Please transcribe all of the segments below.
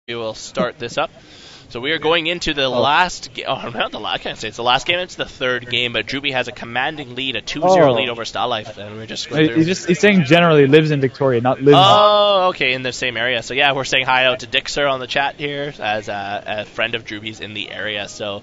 We will start this up. So we are going into the last game. Oh, not the last. I can't say it's the last game. It's the third game, but Drewbie has a commanding lead, a 2-0 lead over Stalife, and we're just going through. He's saying generally lives in Victoria, not lives. Oh, okay, in the same area. So yeah, we're saying hi out to Dixer on the chat here as a friend of Drewbie's in the area. So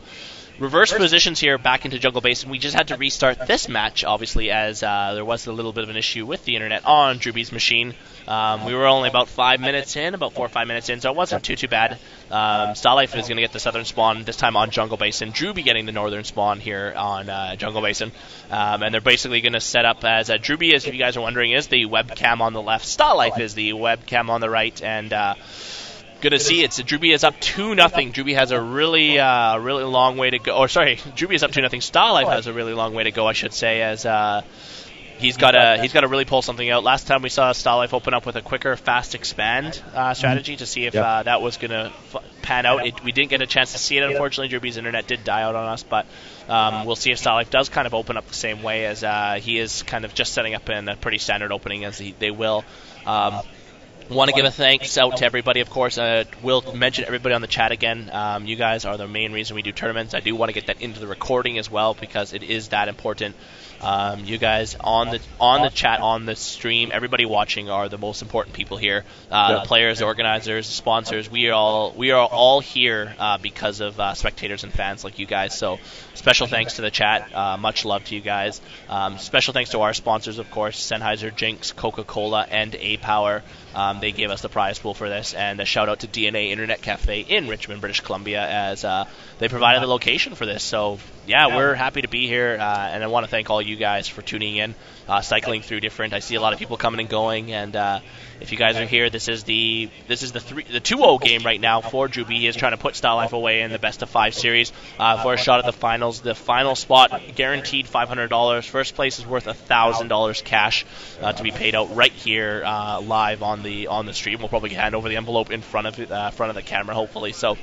reverse positions here back into Jungle Basin. We just had to restart this match, obviously, as there was a little bit of an issue with the internet on Drewbie's machine. We were only about 5 minutes in, about 4 or 5 minutes in, so it wasn't too bad. Stalife is going to get the southern spawn, this time on Jungle Basin. Drewbie getting the northern spawn here on Jungle Basin. And they're basically going to set up as Drewbie, as if you guys are wondering, is the webcam on the left. Stalife is the webcam on the right, and good to see Drewbie is up 2-0. Drewbie has a really long way to go. Or sorry, Drewbie is up 2-0. Stalife has a really long way to go, I should say, as he's got to really pull something out. Last time we saw Stalife open up with a quicker fast expand strategy to see if that was going to pan out. We didn't get a chance to see it, unfortunately. Drewbie's internet did die out on us, but we'll see if Stalife does kind of open up the same way as he is kind of just setting up in a pretty standard opening as they will. Want to give a thanks out to everybody, of course. We'll mention everybody on the chat again. You guys are the main reason we do tournaments. I do want to get that into the recording as well because it is that important. You guys on the chat, on the stream, everybody watching are the most important people here. The players, the organizers, the sponsors. We are all here because of spectators and fans like you guys. So special thanks to the chat. Much love to you guys. Special thanks to our sponsors, of course, Sennheiser, Jinx, Coca-Cola, and A-Power. They gave us the prize pool for this, and a shout out to DNA Internet Cafe in Richmond, British Columbia, as they provided the location for this. So yeah, we're happy to be here, and I want to thank all you guys for tuning in, cycling through different. I see a lot of people coming and going, and if you guys are here, this is the 2-0 game right now for Drewbie. He is trying to put Stalife away in the best of 5 series for a shot at the finals. The final spot guaranteed $500. First place is worth $1,000 cash to be paid out right here live on the stream. We'll probably hand over the envelope in front of the camera, hopefully. So.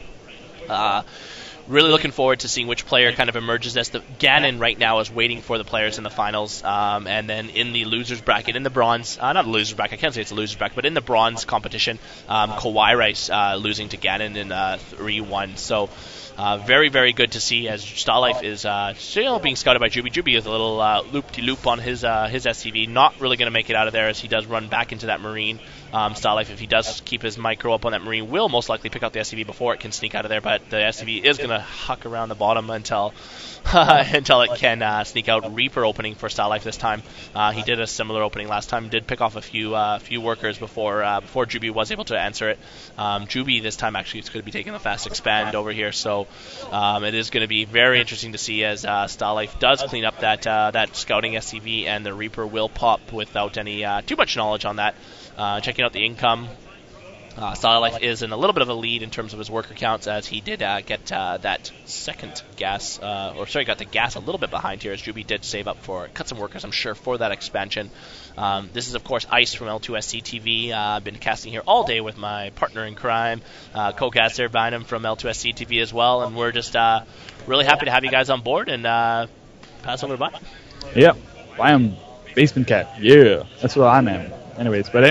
Really looking forward to seeing which player kind of emerges as the Ganon right now is waiting for the players in the finals, and then in the losers bracket, in the bronze, not the losers bracket, I can't say it's a losers bracket, but in the bronze competition, Kawhi Rice losing to Ganon in 3-1. So very, very good to see as Stalife is still being scouted by Drewbie. Drewbie is a little loop-de-loop on his SCV, not really going to make it out of there as he does run back into that Marine. Stalife, if he does keep his micro up on that Marine, will most likely pick out the SCV before it can sneak out of there, but the SCV is going to huck around the bottom until it can sneak out. Reaper opening for Stalife this time. He did a similar opening last time, did pick off a few workers before Drewbie was able to answer it. Drewbie this time actually is going to be taking the fast expand over here, so it is going to be very interesting to see as Stalife does clean up that scouting SCV, and the Reaper will pop without any too much knowledge on that. Checking out the income, Stalife is in a little bit of a lead in terms of his worker counts as he did get that second gas, got the gas a little bit behind here as Drewbie did save up cut some workers, I'm sure, for that expansion. This is, of course, Ice from L2SC TV. I've been casting here all day with my partner in crime, co-caster Bynum from L2SC TV as well, and we're just really happy to have you guys on board, and pass over to Bynum. Yeah, I am Basement Cat. Yeah, that's what I'm at. Anyways, Root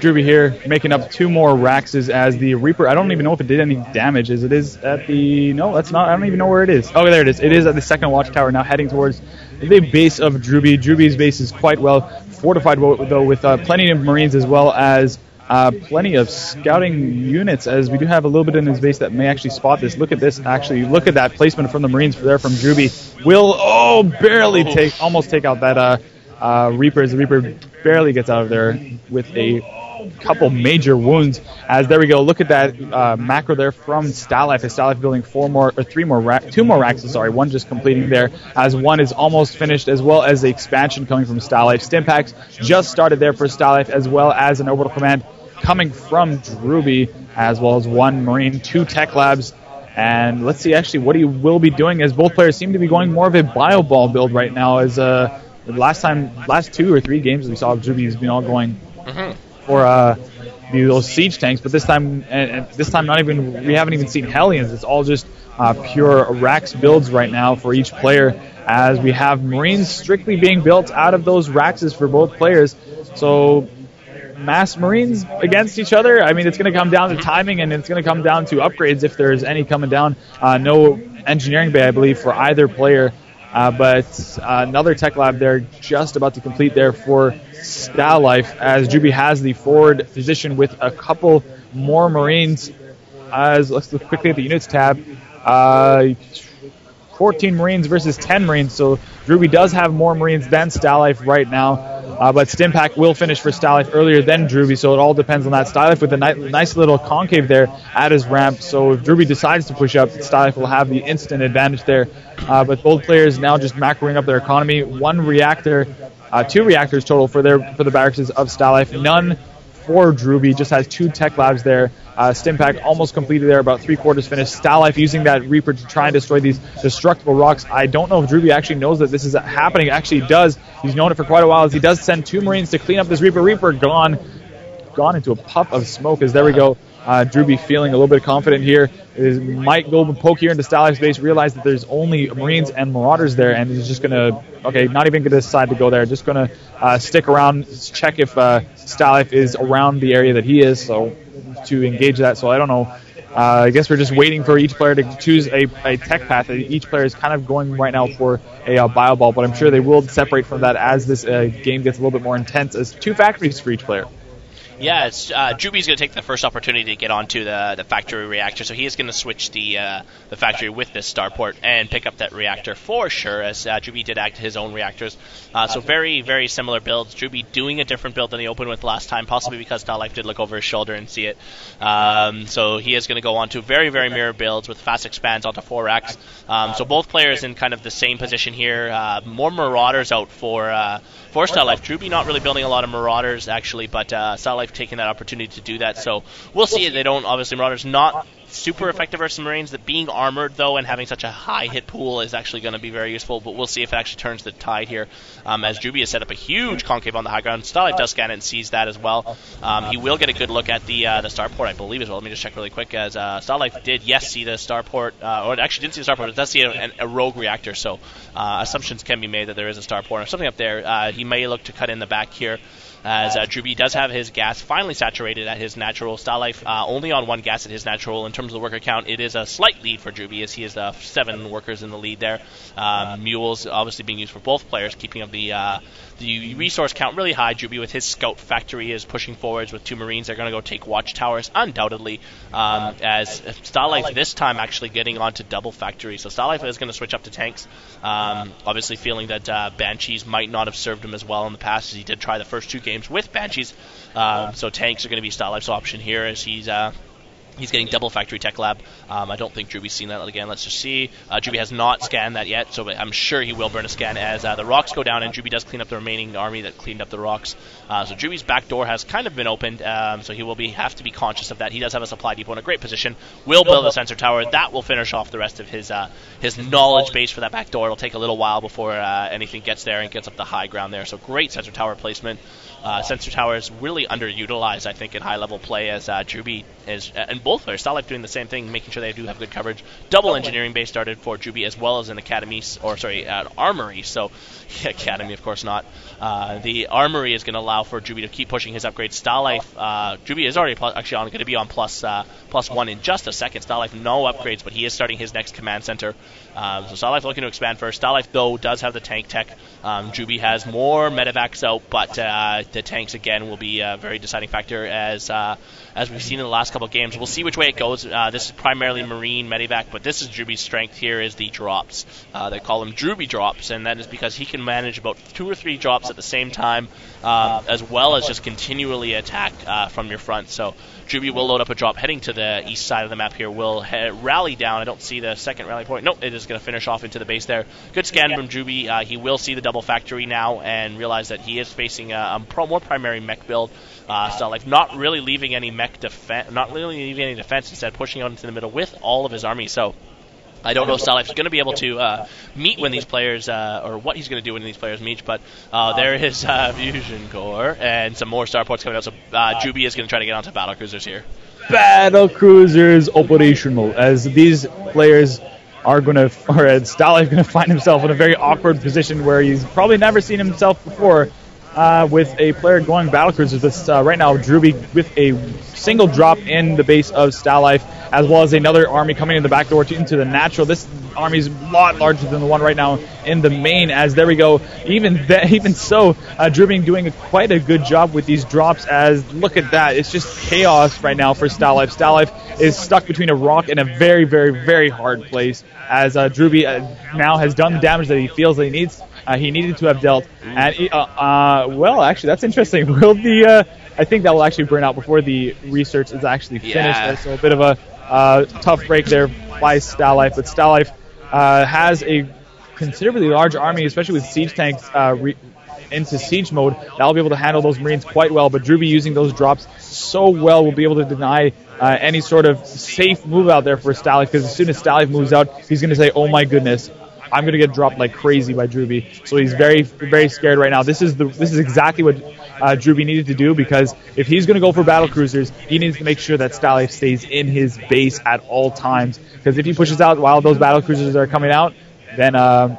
Drewbie here, making up 2 more Raxes as the Reaper. I don't even know if it did any damage, as it is at the... No, that's not. I don't even know where it is. Oh, there it is. It is at the second watchtower, now heading towards the base of Drewbie. Drewbie's base is quite well fortified, though, with plenty of Marines as well as plenty of scouting units, as we do have a little bit in his base that may actually spot this. Look at this, actually. Look at that placement from the Marines there from Drewbie. Will, almost take out that... Reaper, as the Reaper barely gets out of there with a couple major wounds. As there we go, look at that macro there from Stalife. Stalife building 2 more Raxes, sorry, one just completing there, as one is almost finished, as well as the expansion coming from Stalife. Stimpaks just started there for Stalife, as well as an orbital command coming from Drewbie, as well as 1 Marine, 2 tech labs. And let's see actually what he will be doing, as both players seem to be going more of a bio ball build right now, as last 2 or 3 games we saw Drewbie's been all going for those siege tanks, but this time we haven't even seen Hellions. It's all just pure Rax builds right now for each player, as we have Marines strictly being built out of those Raxes for both players. So mass Marines against each other. I mean, it's going to come down to timing, and it's going to come down to upgrades if there's any coming down. No engineering bay, I believe, for either player. But another tech lab there just about to complete there for Stalife, as Drewbie has the forward position with a couple more Marines. Let's look quickly at the units tab. 14 Marines versus 10 Marines, so Drewbie does have more Marines than Stalife right now. But Stimpack will finish for Stalife earlier than Drewbie, so it all depends on that. Stalife with a nice little concave there at his ramp, so if Drewbie decides to push up, Stalife will have the instant advantage there. But both players now just macroing up their economy. One reactor, 2 reactors total for the barracks of Stalife. None for Drewbie, just has 2 tech labs there. Stimpack almost completed there, about 3/4 finished. Stalife using that Reaper to try and destroy these destructible rocks. I don't know if Drewbie actually knows that this is happening. Actually, he does. He's known it for quite a while, as he does send 2 Marines to clean up this Reaper. Reaper gone into a puff of smoke, as there we go. Drewbie feeling a little bit confident here. Might go poke here into Stalife's base, realize that there's only Marines and Marauders there, and he's just going to, not even going to decide to go there. Just going to stick around, check if Stalife is around the area that he is, so to engage that. So I don't know. I guess we're just waiting for each player to choose a tech path. Each player is kind of going right now for a bio ball, but I'm sure they will separate from that as this game gets a little bit more intense, as 2 factories for each player. Yeah, Drewbie's going to take the first opportunity to get onto the factory reactor, so he is going to switch the factory with this starport and pick up that reactor for sure, as Drewbie did act his own reactors. So very, very similar builds. Drewbie doing a different build than he opened with last time, possibly because Stalife did look over his shoulder and see it. So he is going to go on to very, very mirror builds with fast expands onto 4 racks. So both players in kind of the same position here. More Marauders out for Stalife. Drewbie not really building a lot of Marauders, actually, but Stalife taking that opportunity to do that. So we'll see. They don't, obviously, Marauders not super effective versus Marines. That being armored, though, and having such a high hit pool is actually going to be very useful, but we'll see if it actually turns the tide here, as Drewbie has set up a huge concave on the high ground. Stalife does scan it and sees that as well. He will get a good look at the starport, I believe, as well. Let me just check really quick, as Stalife did, yes, see the starport, or actually didn't see the starport, but does see a rogue reactor, so assumptions can be made that there is a starport or something up there. He may look to cut in the back here, as Drewbie does have his gas finally saturated at his natural. Stalife only on 1 gas at his natural. In terms of the worker count, it is a slight lead for Drewbie, as he is 7 workers in the lead there. Mules obviously being used for both players, keeping up the resource count really high. Drewbie with his scout factory is pushing forwards with 2 Marines. They're going to go take watchtowers, undoubtedly, as Stalife this time actually getting onto double factory. So Stalife is going to switch up to tanks, obviously feeling that Banshees might not have served him as well in the past, as he did try the first 2 games with Banshees. So tanks are going to be Stalife's option here, as he's getting double factory tech lab. I don't think Drewbie's seen that again. Let's just see. Drewbie has not scanned that yet, so I'm sure he will burn a scan as the rocks go down, and Drewbie does clean up the remaining army that cleaned up the rocks. So Drewbie's back door has kind of been opened, so he will have to be conscious of that. He does have a supply depot in a great position. Will build a sensor tower. That will finish off the rest of his knowledge base for that back door. It'll take a little while before anything gets there and gets up the high ground there. So great sensor tower placement. Sensor tower is really underutilized, I think, in high-level play, as Drewbie is, and both players, Stalife doing the same thing, making sure they do have good coverage. Double engineering base started for Drewbie, as well as an armory. So, academy, of course not. The armory is going to allow for Drewbie to keep pushing his upgrades. Stalife, Drewbie is already going to be on plus 1 in just a second. Stalife, no upgrades, but he is starting his next command center. So Stalife looking to expand first. Stalife, though, does have the tank tech. Drewbie has more medevacs out, but the tanks, again, will be a very deciding factor, as we've seen in the last couple of games. We'll see which way it goes. This is primarily Marine medevac, but this is Drewbie's strength here, is the drops. They call them Drewbie drops, and that is because he can manage about 2 or 3 drops at the same time, as well as just continually attack from your front. So Drewbie will load up a drop heading to the east side of the map here. Will rally down. I don't see the second rally point. Nope, it is going to finish off into the base there. Good scan from Drewbie. He will see the double factory now and realize that he is facing a more primary mech build. Stalife not really leaving any defense, instead pushing out into the middle with all of his army. So I don't know if Stalife's going to be able to meet when these players, or what he's going to do when these players meet, but there is Fusion Core and some more starports coming out, so Drewbie is going to try to get onto battle cruisers here. Battle cruisers operational, as these players are going to, or Stalife going to find himself in a very awkward position where he's probably never seen himself before. with a player going battlecruisers. This right now, Drewbie with a single drop in the base of Stalife, as well as another army coming in the back door into the natural. This army is a lot larger than the one right now in the main, as there we go. Even so, Drewbie doing quite a good job with these drops, as look at that. It's just chaos right now for Stalife. Stalife is stuck between a rock and a very, very, very hard place, as Drewbie now has done the damage that he feels that he needs. He needed to have dealt. And well, actually, that's interesting. Will the I think that will actually burn out before the research is actually finished. Yeah. So a bit of a tough break there by Stalife. But Stalife has a considerably large army, especially with siege tanks into siege mode. That'll be able to handle those Marines quite well. But Drewbie using those drops so well will be able to deny any sort of safe move out there for Stalife, because as soon as Stalife moves out, he's going to say, oh my goodness, I'm going to get dropped like crazy by Drewbie. So he's very, very scared right now. This is exactly what Drewbie needed to do, because if he's going to go for battlecruisers, he needs to make sure that Stalife stays in his base at all times. Because if he pushes out while those battlecruisers are coming out, then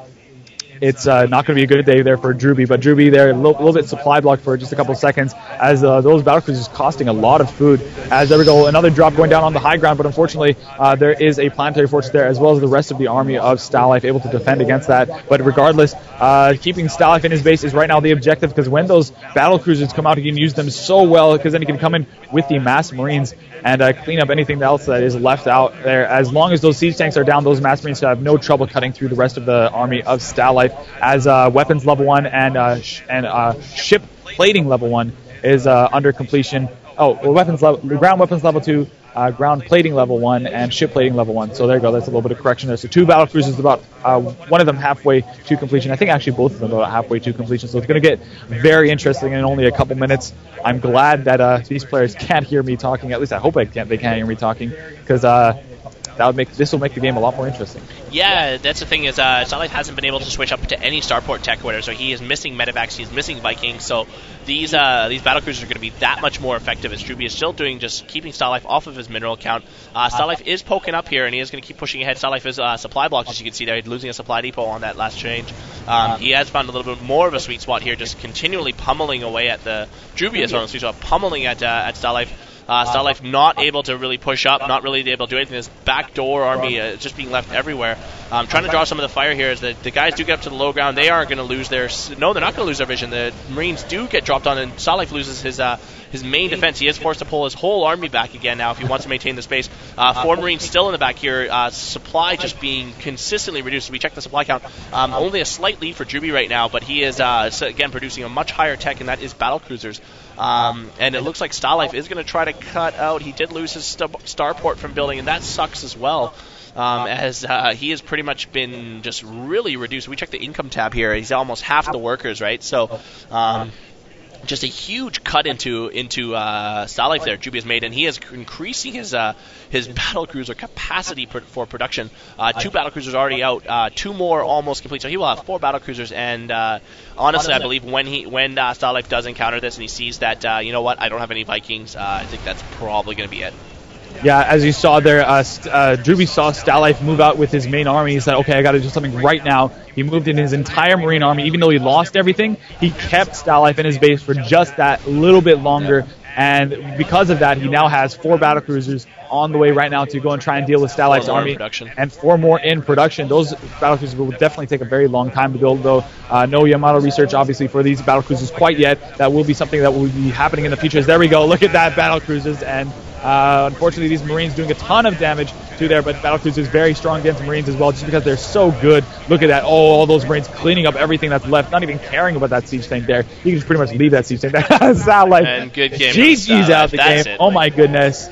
it's not going to be a good day there for Drewbie. But Drewbie there, a little bit supply blocked for just a couple of seconds, as those battlecruisers costing a lot of food. As there we go, another drop going down on the high ground, but unfortunately there is a planetary fortress there, as well as the rest of the army of Stalife able to defend against that. But regardless, keeping Stalife in his base is right now the objective, because when those battlecruisers come out, he can use them so well, because then he can come in with the mass Marines and clean up anything else that is left out there. As long as those siege tanks are down, those mass Marines have no trouble cutting through the rest of the army of Stalife, as weapons level 1 and ship plating level 1 is under completion. Oh, well, ground weapons level 2, ground plating level 1, and ship plating level 1. So there you go. That's a little bit of correction there. So 2 battlecruisers, about one of them halfway to completion. I think actually both of them about halfway to completion. So it's going to get very interesting in only a couple minutes. I'm glad that these players can't hear me talking. At least I hope they can't hear me talking, because this will make the game a lot more interesting. Yeah, that's the thing, is Stalife hasn't been able to switch up to any starport tech or whatever, so he is missing medevacs, he's missing Vikings, so these battlecruisers are going to be that much more effective, as Drewbie is still doing just keeping Stalife off of his mineral count. Stalife is poking up here, and he is going to keep pushing ahead. Stalife is supply blocked, as you can see there. He's losing a supply depot on that last change. He has found a little bit more of a sweet spot here, just continually pummeling away at the Drewbie is on the sweet spot, pummeling at Stalife. Stalife not able to really push up, not really able to do anything. This backdoor army just being left everywhere. Trying to draw some of the fire here, as the guys do get up to the low ground. They aren't going to lose their... No, they're not going to lose their vision. The Marines do get dropped on, and Stalife loses his main defense. He is forced to pull his whole army back again now if he wants to maintain the space. 4 Marines still in the back here. Supply just being consistently reduced. We check the supply count. Only a slight lead for Drewbie right now, but he is, again, producing a much higher tech, and that is battlecruisers. And it looks like Stalife is going to try to cut out. He did lose his starport from building, and that sucks as well. As he has pretty much been just really reduced. We check the income tab here. He's almost half the workers, right? So just a huge cut into Stalife there Drewbie has made, and he is increasing his battlecruiser capacity for production. 2 battlecruisers already out, 2 more almost complete, so he will have 4 battlecruisers. And honestly, I believe when Stalife does encounter this and he sees that you know what, I don't have any Vikings, I think that's probably going to be it. Yeah, as you saw there, Drewbie saw Stalife move out with his main army. He said, okay, I got to do something right now. He moved in his entire Marine army. Even though he lost everything, he kept Stalife in his base for just that little bit longer. And because of that, he now has 4 battlecruisers on the way right now to go and try and deal with Stalife's army. And 4 more in production. Those battlecruisers will definitely take a very long time to build, though. No Yamato research, obviously, for these battlecruisers quite yet. That will be something that will be happening in the future. There we go. Look at that, battlecruisers. And unfortunately, these Marines doing a ton of damage to there, but battlecruisers is very strong against Marines as well, just because they're so good. Look at that. Oh, all those Marines cleaning up everything that's left, not even caring about that siege tank there. You can just pretty much leave that siege tank there. Stalife. And good game. GG's out the game. Oh my goodness.